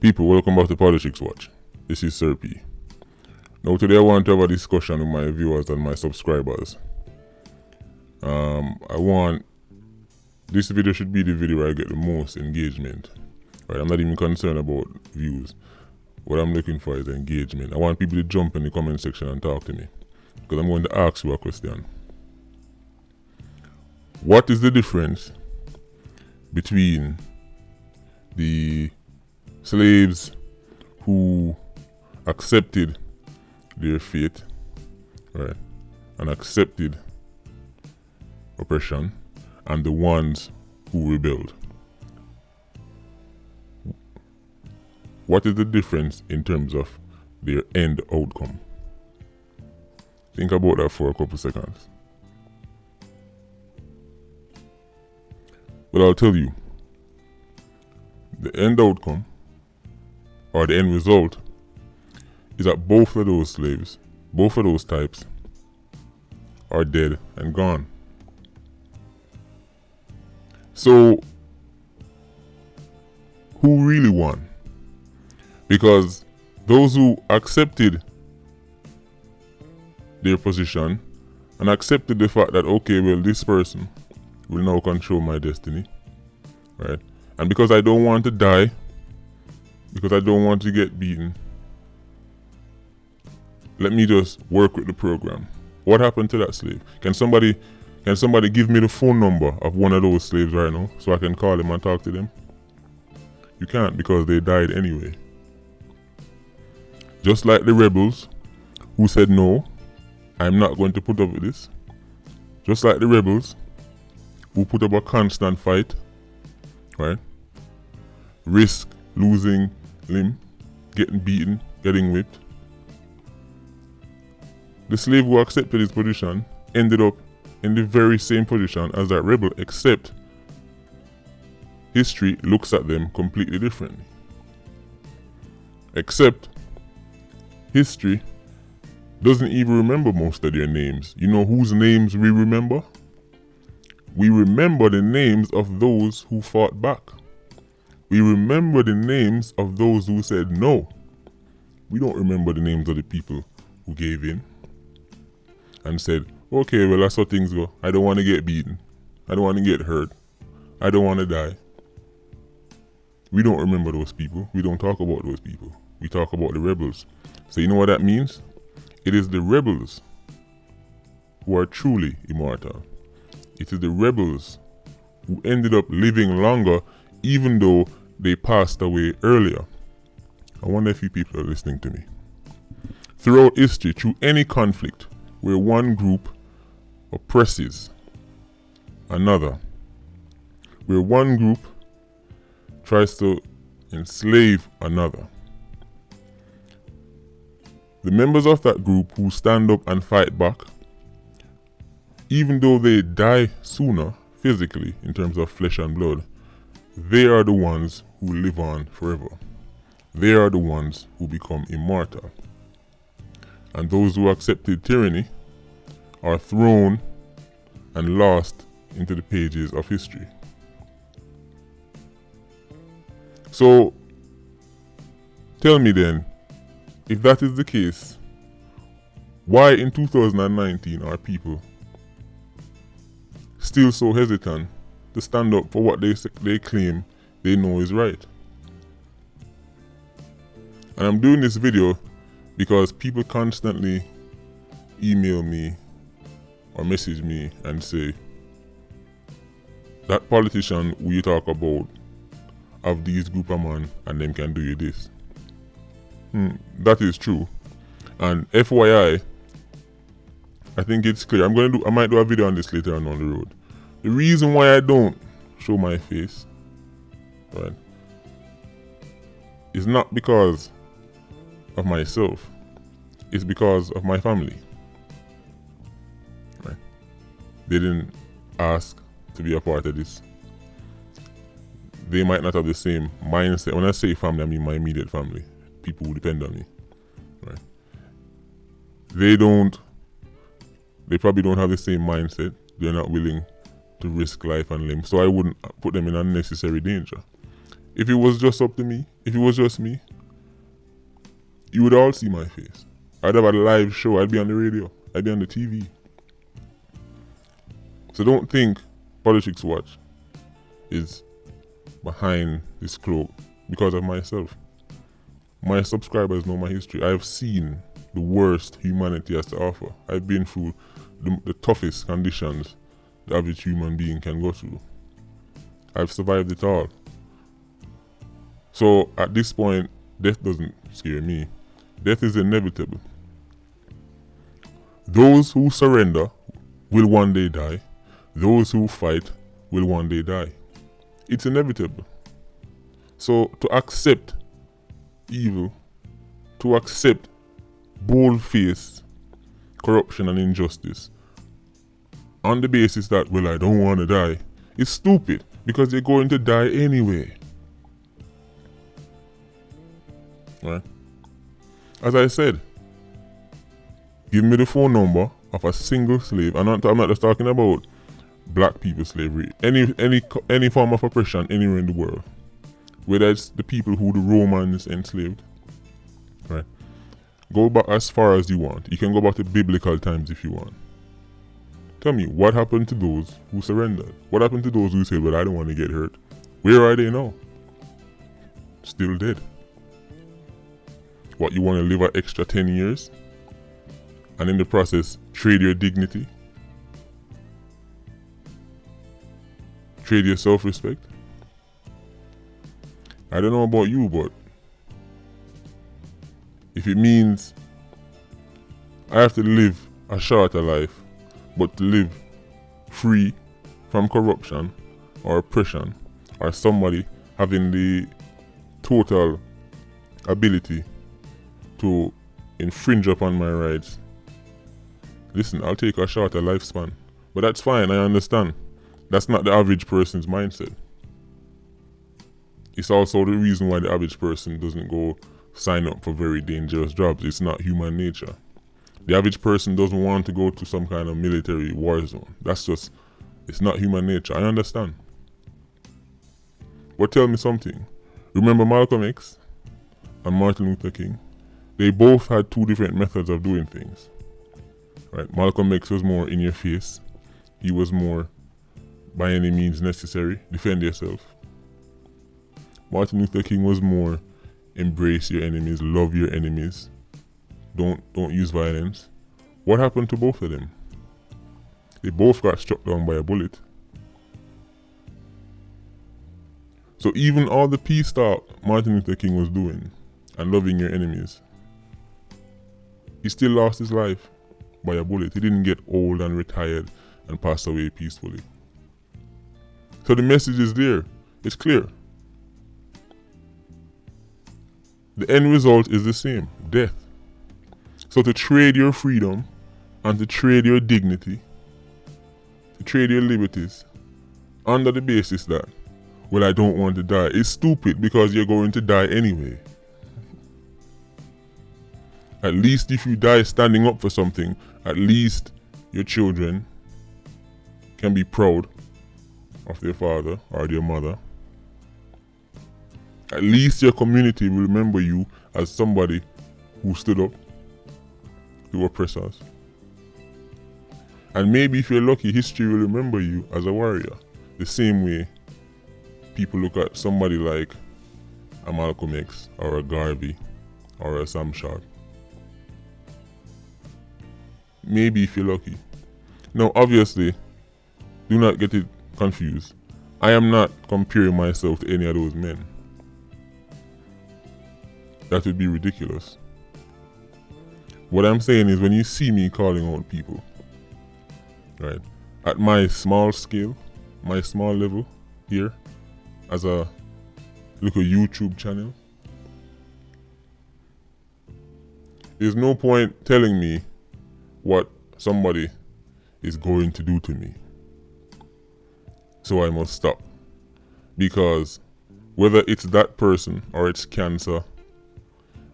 People, welcome back to Politics Watch. This is Sir P. Now today I want to have a discussion with my viewers and my subscribers. This video should be the video where I get the most engagement. Right, I'm not even concerned about views. What I'm looking for is engagement. I want people to jump in the comment section and talk to me, because I'm going to ask you a question. What is the difference between the slaves who accepted their fate, right, and accepted oppression, and the ones who rebelled? What is the difference in terms of their end outcome? Think about that for a couple seconds. Well, I'll tell you. The end outcome, or the end result, is that both of those slaves, both of those types, are dead and gone. So, who really won? Because those who accepted their position and accepted the fact that, okay, well, this person will now control my destiny, right? And because I don't want to die, because I don't want to get beaten, let me just work with the program. What happened to that slave? Can somebody give me the phone number of one of those slaves right now so I can call them and talk to them? You can't, because they died anyway. Just like the rebels who said, no, I'm not going to put up with this. Just like the rebels who put up a constant fight, right? Risk losing limb, getting beaten, getting whipped. The slave who accepted his position ended up in the very same position as that rebel, except history looks at them completely differently. Except history doesn't even remember most of their names. You know whose names we remember? We remember the names of those who fought back. We remember the names of those who said no. We don't remember the names of the people who gave in and said, okay, well, that's how things go. I don't want to get beaten. I don't want to get hurt. I don't want to die. We don't remember those people. We don't talk about those people. We talk about the rebels. So you know what that means? It is the rebels who are truly immortal. It is the rebels who ended up living longer even though they passed away earlier. I wonder if you people are listening to me. Throughout history, through any conflict where one group oppresses another, where one group tries to enslave another, the members of that group who stand up and fight back, even though they die sooner physically in terms of flesh and blood, they are the ones who live on forever. They are the ones who become immortal. And those who accepted tyranny are thrown and lost into the pages of history. So, tell me then, if that is the case, why in 2019 are people still so hesitant to stand up for what they claim they know is right? And I'm doing this video because people constantly email me or message me and say, that politician who you talk about of these group of man and them can do you this. That is true. And FYI, I think it's clear. I might do a video on this later on the road. The reason why I don't show my face, right, is not because of myself. It's because of my family. Right? They didn't ask to be a part of this. They might not have the same mindset. When I say family, I mean my immediate family. People who depend on me. Right? They probably don't have the same mindset. They're not willing to risk life and limb. So I wouldn't put them in unnecessary danger. If it was just up to me, if it was just me, you would all see my face. I'd have a live show, I'd be on the radio, I'd be on the TV. So don't think Politics Watch is behind this cloak because of myself. My subscribers know my history. I've seen the worst humanity has to offer. I've been through the toughest conditions the average human being can go through. I've survived it all. So at this point, death doesn't scare me. Death is inevitable. Those who surrender will one day die. Those who fight will one day die. It's inevitable. So to accept evil, to accept bold-faced corruption and injustice on the basis that, well, I don't want to die, is stupid because you're going to die anyway. Right? As I said, give me the phone number of a single slave. I'm not just talking about black people slavery. Any form of oppression anywhere in the world. Whether it's the people who the Romans enslaved. Right? Go back as far as you want. You can go back to biblical times if you want. Tell me, what happened to those who surrendered? What happened to those who said, well, I don't want to get hurt? Where are they now? Still dead. What, you want to live an extra 10 years? And in the process, trade your dignity? Trade your self-respect? I don't know about you, but if it means I have to live a shorter life, but to live free from corruption or oppression, or somebody having the total ability to infringe upon my rights, listen, I'll take a shorter lifespan. But that's fine, I understand. That's not the average person's mindset. It's also the reason why the average person doesn't go sign up for very dangerous jobs. It's not human nature. The average person doesn't want to go to some kind of military war zone. It's not human nature. I understand. But tell me something. Remember Malcolm X and Martin Luther King? They both had two different methods of doing things. Right? Malcolm X was more in your face. He was more by any means necessary, defend yourself. Martin Luther King was more embrace your enemies, love your enemies, don't use violence. What happened to both of them? They both got struck down by a bullet. So even all the peace talk Martin Luther King was doing and loving your enemies, he still lost his life by a bullet. He didn't get old and retired and pass away peacefully. So the message is there. It's clear. The end result is the same, death. So to trade your freedom and to trade your dignity, to trade your liberties, under the basis that, well, I don't want to die, is stupid because you're going to die anyway. At least if you die standing up for something, at least your children can be proud of their father or their mother. At least your community will remember you as somebody who stood up to oppressors. And maybe if you're lucky, history will remember you as a warrior. The same way people look at somebody like a Malcolm X or a Garvey or a Sam Sharp. Maybe if you're lucky. Now obviously, do not get it confused. I am not comparing myself to any of those men. That would be ridiculous. What I'm saying is when you see me calling out people, right, at my small scale, my small level here, as a little YouTube channel, there's no point telling me what somebody is going to do to me. So I must stop. Because whether it's that person or it's cancer,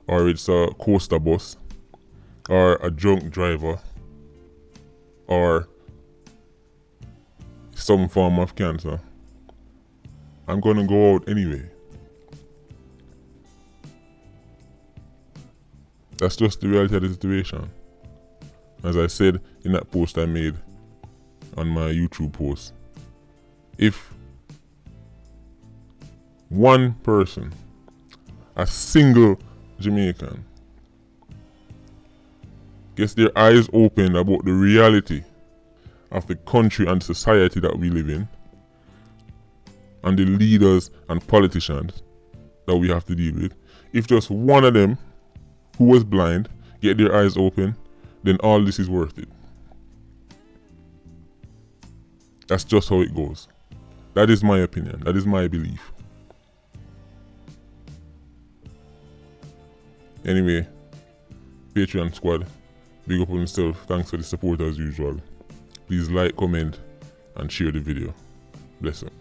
or it's a coaster bus, or a drunk driver, or some form of cancer, I'm gonna go out anyway. That's just the reality of the situation. As I said in that post I made on my YouTube post, if one person, a single Jamaican, gets their eyes opened about the reality of the country and society that we live in, and the leaders and politicians that we have to deal with, if just one of them who was blind get their eyes open, then all this is worth it. That's just how it goes. That is my opinion. That is my belief. Anyway, Patreon squad, big up on yourself. Thanks for the support as usual. Please like, comment, and share the video. Bless up.